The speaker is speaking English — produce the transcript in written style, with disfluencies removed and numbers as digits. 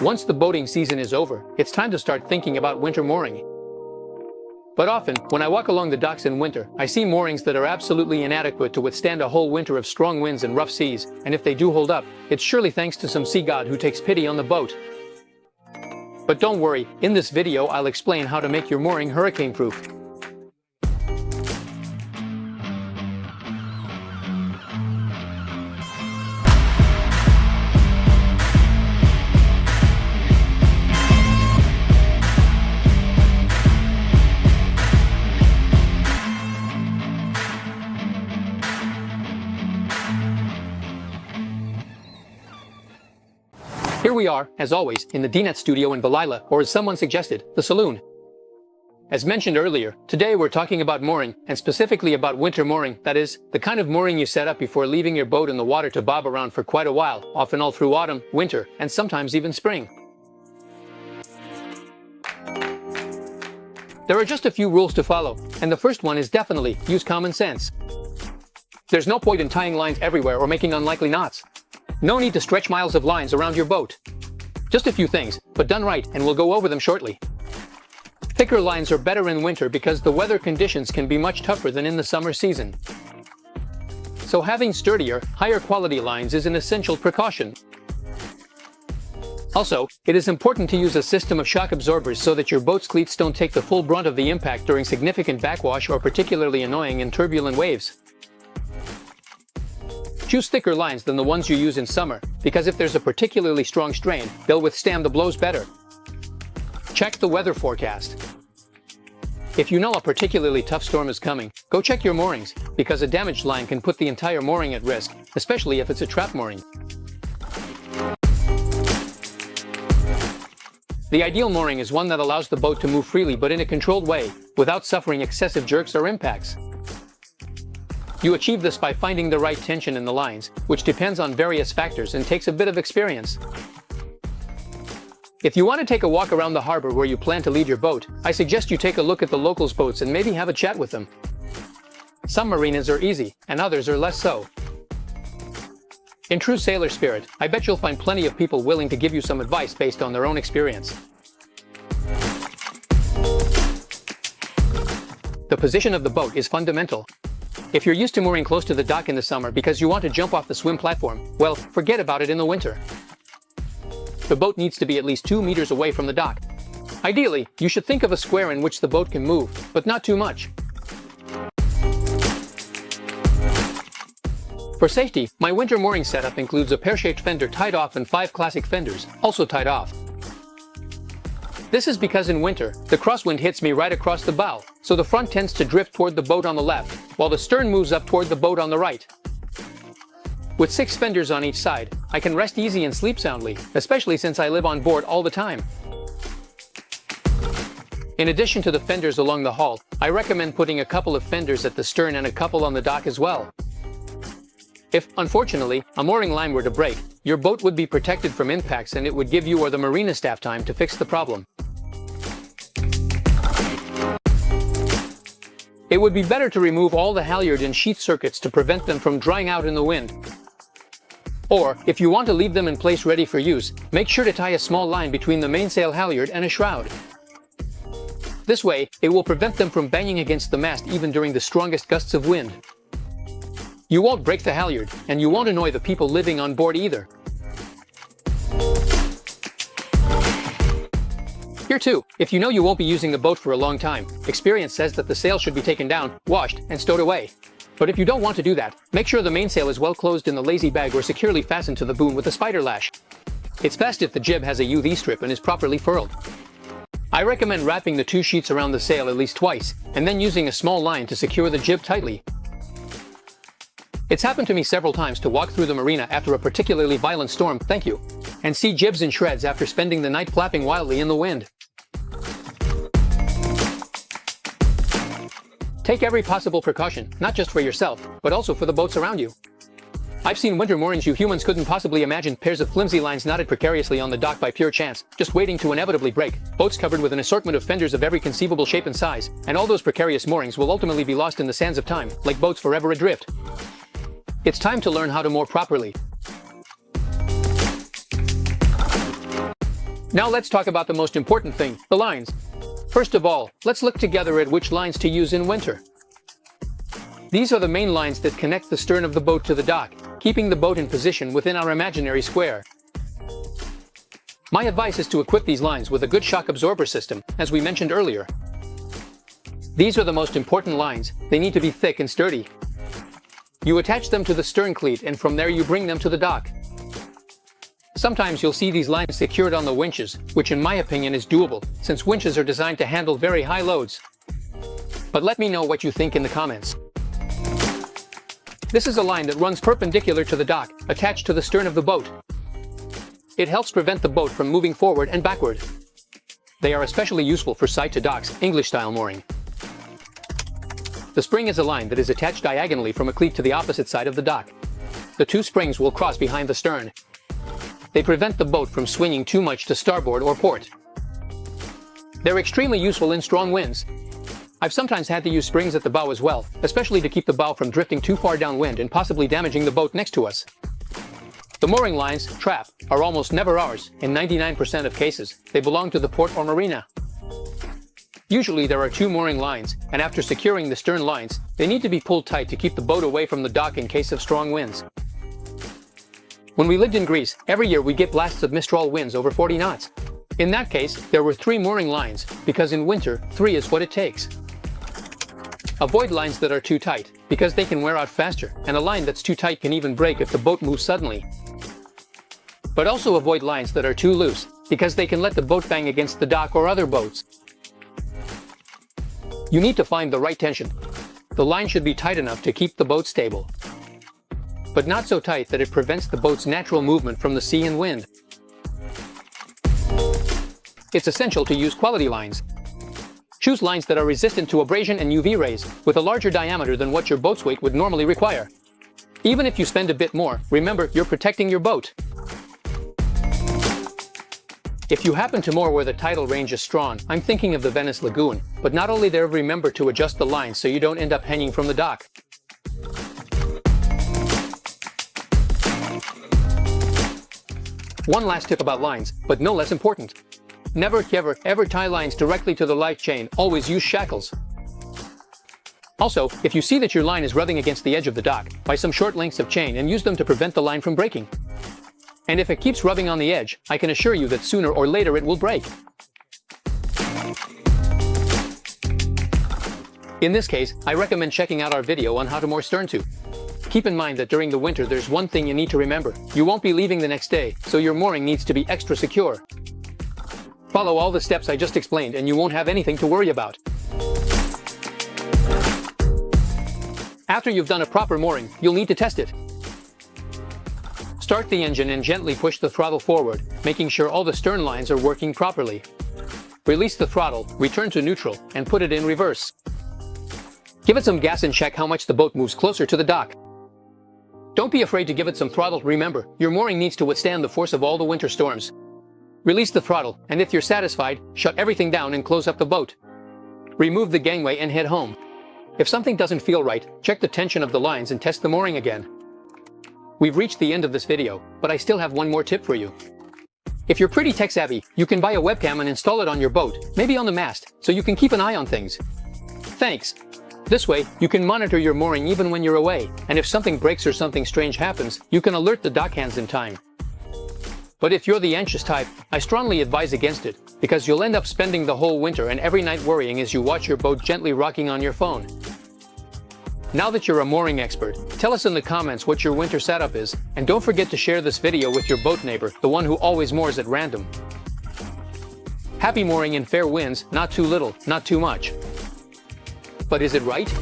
Once the boating season is over, it's time to start thinking about winter mooring. But often, when I walk along the docks in winter, I see moorings that are absolutely inadequate to withstand a whole winter of strong winds and rough seas, and if they do hold up, it's surely thanks to some sea god who takes pity on the boat. But don't worry, in this video I'll explain how to make your mooring hurricane-proof. Here we are, as always, in the DNet studio in Valila, or as someone suggested, the saloon. As mentioned earlier, today we're talking about mooring, and specifically about winter mooring, that is, the kind of mooring you set up before leaving your boat in the water to bob around for quite a while, often all through autumn, winter, and sometimes even spring. There are just a few rules to follow, and the first one is definitely use common sense. There's no point in tying lines everywhere or making unlikely knots. No need to stretch miles of lines around your boat. Just a few things, but done right, and we'll go over them shortly. Thicker lines are better in winter because the weather conditions can be much tougher than in the summer season. So having sturdier, higher quality lines is an essential precaution. Also, it is important to use a system of shock absorbers so that your boat's cleats don't take the full brunt of the impact during significant backwash or particularly annoying in turbulent waves. Choose thicker lines than the ones you use in summer, because if there's a particularly strong strain, they'll withstand the blows better. Check the weather forecast. If you know a particularly tough storm is coming, go check your moorings, because a damaged line can put the entire mooring at risk, especially if it's a trap mooring. The ideal mooring is one that allows the boat to move freely but in a controlled way, without suffering excessive jerks or impacts. You achieve this by finding the right tension in the lines, which depends on various factors and takes a bit of experience. If you want to take a walk around the harbor where you plan to leave your boat, I suggest you take a look at the locals' boats and maybe have a chat with them. Some marinas are easy, and others are less so. In true sailor spirit, I bet you'll find plenty of people willing to give you some advice based on their own experience. The position of the boat is fundamental. If you're used to mooring close to the dock in the summer because you want to jump off the swim platform, well, forget about it in the winter. The boat needs to be at least 2 meters away from the dock. Ideally, you should think of a square in which the boat can move, but not too much. For safety, my winter mooring setup includes a pear-shaped fender tied off and 5 classic fenders, also tied off. This is because in winter, the crosswind hits me right across the bow, so the front tends to drift toward the boat on the left, while the stern moves up toward the boat on the right. With 6 fenders on each side, I can rest easy and sleep soundly, especially since I live on board all the time. In addition to the fenders along the hull, I recommend putting a couple of fenders at the stern and a couple on the dock as well. If, unfortunately, a mooring line were to break, your boat would be protected from impacts and it would give you or the marina staff time to fix the problem. It would be better to remove all the halyard and sheet circuits to prevent them from drying out in the wind. Or, if you want to leave them in place ready for use, make sure to tie a small line between the mainsail halyard and a shroud. This way, it will prevent them from banging against the mast even during the strongest gusts of wind. You won't break the halyard, and you won't annoy the people living on board either. Here too, if you know you won't be using the boat for a long time, experience says that the sail should be taken down, washed, and stowed away. But if you don't want to do that, make sure the mainsail is well closed in the lazy bag or securely fastened to the boom with a spider lash. It's best if the jib has a UV strip and is properly furled. I recommend wrapping the 2 sheets around the sail at least twice, and then using a small line to secure the jib tightly. It's happened to me several times to walk through the marina after a particularly violent storm, thank you, and see jibs in shreds after spending the night flapping wildly in the wind. Take every possible precaution, not just for yourself, but also for the boats around you. I've seen winter moorings you humans couldn't possibly imagine, pairs of flimsy lines knotted precariously on the dock by pure chance, just waiting to inevitably break, boats covered with an assortment of fenders of every conceivable shape and size, and all those precarious moorings will ultimately be lost in the sands of time, like boats forever adrift. It's time to learn how to moor properly. Now let's talk about the most important thing, the lines. First of all, let's look together at which lines to use in winter. These are the main lines that connect the stern of the boat to the dock, keeping the boat in position within our imaginary square. My advice is to equip these lines with a good shock absorber system, as we mentioned earlier. These are the most important lines. They need to be thick and sturdy. You attach them to the stern cleat, and from there you bring them to the dock. Sometimes you'll see these lines secured on the winches, which in my opinion is doable, since winches are designed to handle very high loads. But let me know what you think in the comments. This is a line that runs perpendicular to the dock, attached to the stern of the boat. It helps prevent the boat from moving forward and backward. They are especially useful for side-to-docks, English-style mooring. The spring is a line that is attached diagonally from a cleat to the opposite side of the dock. The two springs will cross behind the stern. They prevent the boat from swinging too much to starboard or port. They're extremely useful in strong winds. I've sometimes had to use springs at the bow as well, especially to keep the bow from drifting too far downwind and possibly damaging the boat next to us. The mooring lines, trap, are almost never ours. In 99% of cases, they belong to the port or marina. Usually there are two mooring lines, and after securing the stern lines, they need to be pulled tight to keep the boat away from the dock in case of strong winds. When we lived in Greece, every year we get blasts of Mistral winds over 40 knots. In that case, there were 3 mooring lines, because in winter, 3 is what it takes. Avoid lines that are too tight, because they can wear out faster, and a line that's too tight can even break if the boat moves suddenly. But also avoid lines that are too loose, because they can let the boat bang against the dock or other boats. You need to find the right tension. The line should be tight enough to keep the boat stable, but not so tight that it prevents the boat's natural movement from the sea and wind. It's essential to use quality lines. Choose lines that are resistant to abrasion and UV rays, with a larger diameter than what your boat's weight would normally require. Even if you spend a bit more, remember, you're protecting your boat. If you happen to moor where the tidal range is strong, I'm thinking of the Venice Lagoon, but not only there, remember to adjust the lines so you don't end up hanging from the dock. One last tip about lines, but no less important. Never ever tie lines directly to the life chain, always use shackles. Also, if you see that your line is rubbing against the edge of the dock, buy some short lengths of chain and use them to prevent the line from breaking. And if it keeps rubbing on the edge, I can assure you that sooner or later it will break. In this case, I recommend checking out our video on how to moor Stern-To. Keep in mind that during the winter there's one thing you need to remember. You won't be leaving the next day, so your mooring needs to be extra secure. Follow all the steps I just explained and you won't have anything to worry about. After you've done a proper mooring, you'll need to test it. Start the engine and gently push the throttle forward, making sure all the stern lines are working properly. Release the throttle, return to neutral, and put it in reverse. Give it some gas and check how much the boat moves closer to the dock. Don't be afraid to give it some throttle. Remember, your mooring needs to withstand the force of all the winter storms. Release the throttle, and if you're satisfied, shut everything down and close up the boat. Remove the gangway and head home. If something doesn't feel right, check the tension of the lines and test the mooring again. We've reached the end of this video, but I still have one more tip for you. If you're pretty tech savvy, you can buy a webcam and install it on your boat, maybe on the mast, so you can keep an eye on things. Thanks. This way, you can monitor your mooring even when you're away, and if something breaks or something strange happens, you can alert the dockhands in time. But if you're the anxious type, I strongly advise against it, because you'll end up spending the whole winter and every night worrying as you watch your boat gently rocking on your phone. Now that you're a mooring expert, tell us in the comments what your winter setup is, and don't forget to share this video with your boat neighbor, the one who always moors at random. Happy mooring in fair winds, not too little, not too much. But is it right?